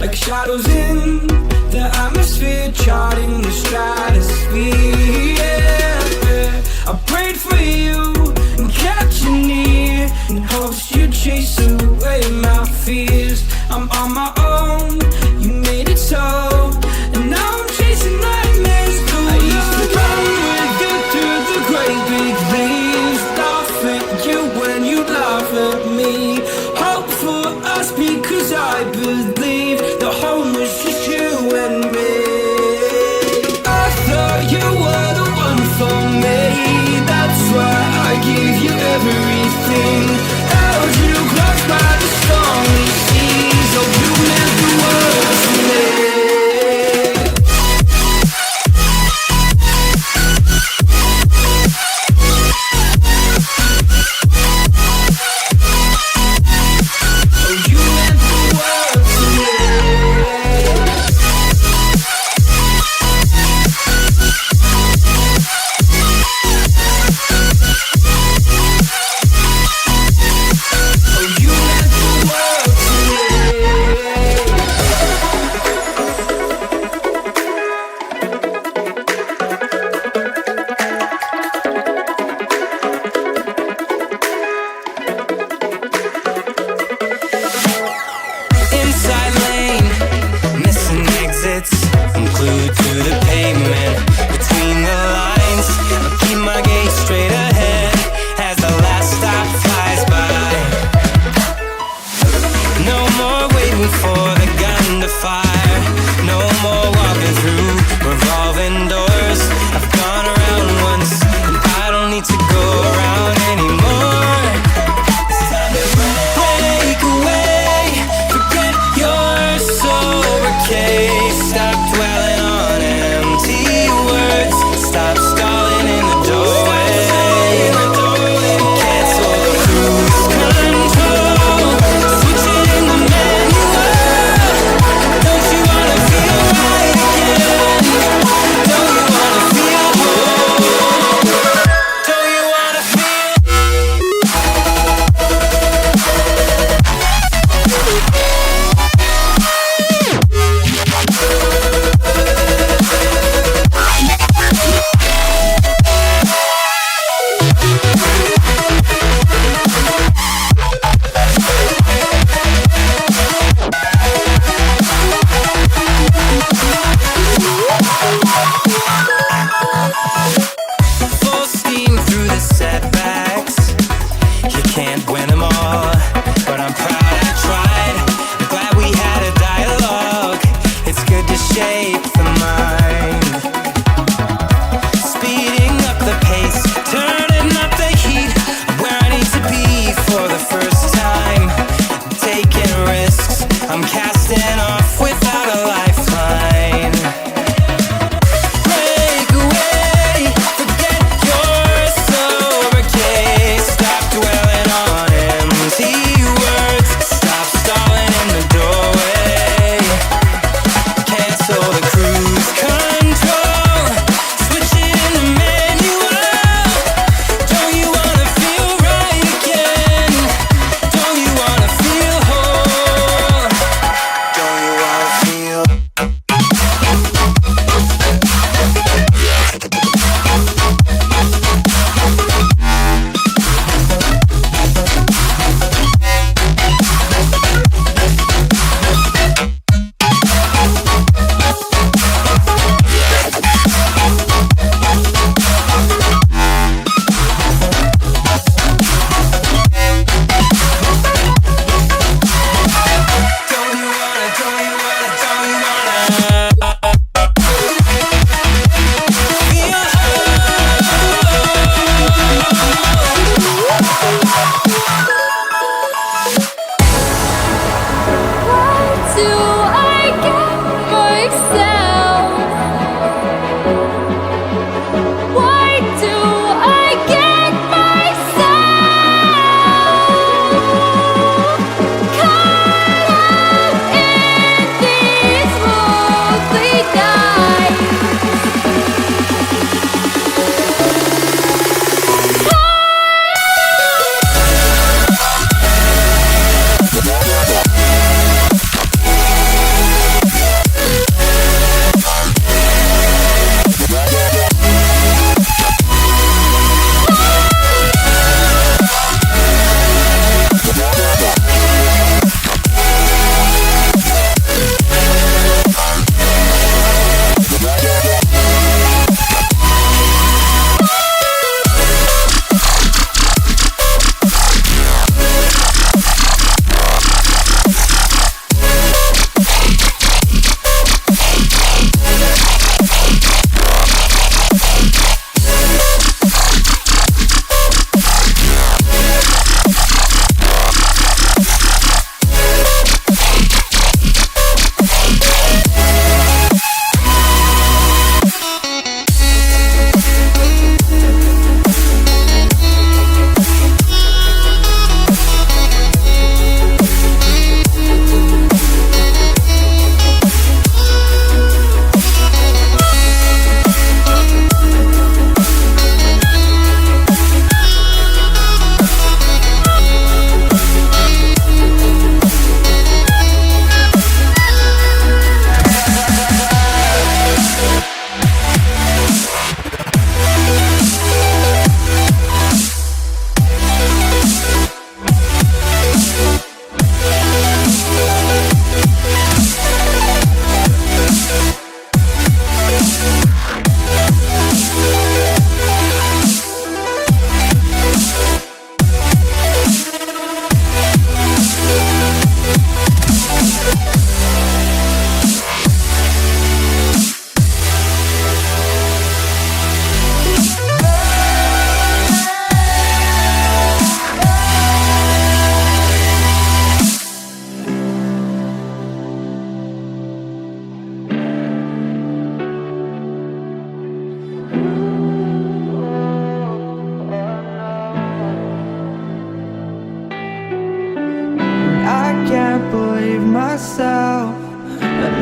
like shadows in the atmosphere, charting the stratosphere. Yeah. I prayed for you and kept you near in hopes you'd chase away my fears. I'm on my own, you made it so, and now I'm chasing nightmares too. I used to run with you through the great big leaves, laugh at you when you laugh at me. Hope for us because I believe the home was just you and me. I thought you were the one for me, that's why I give you everything. Held you close by the stormy seas, oh you meant the world to me. Don't you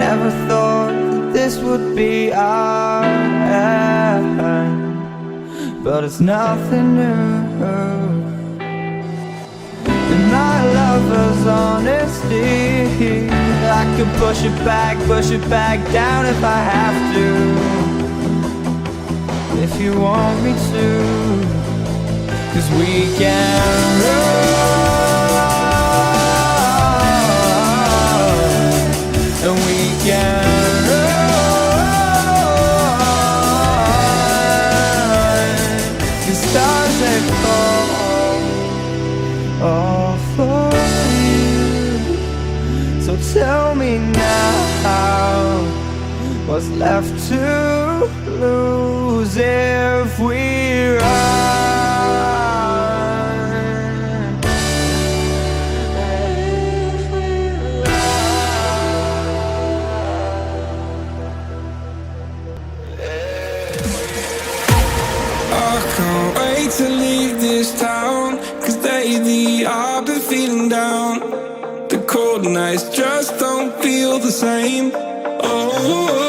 never thought that this would be our end, but it's nothing new. And my lover's honesty, I could push it back down if I have to, if you want me to. 'Cause we can run, and we can run. The stars they fall all for you. So tell me now, what's left to lose if we run? I can't wait to leave this town, 'cause lately I've been feeling down. The cold nights just don't feel the same. Oh,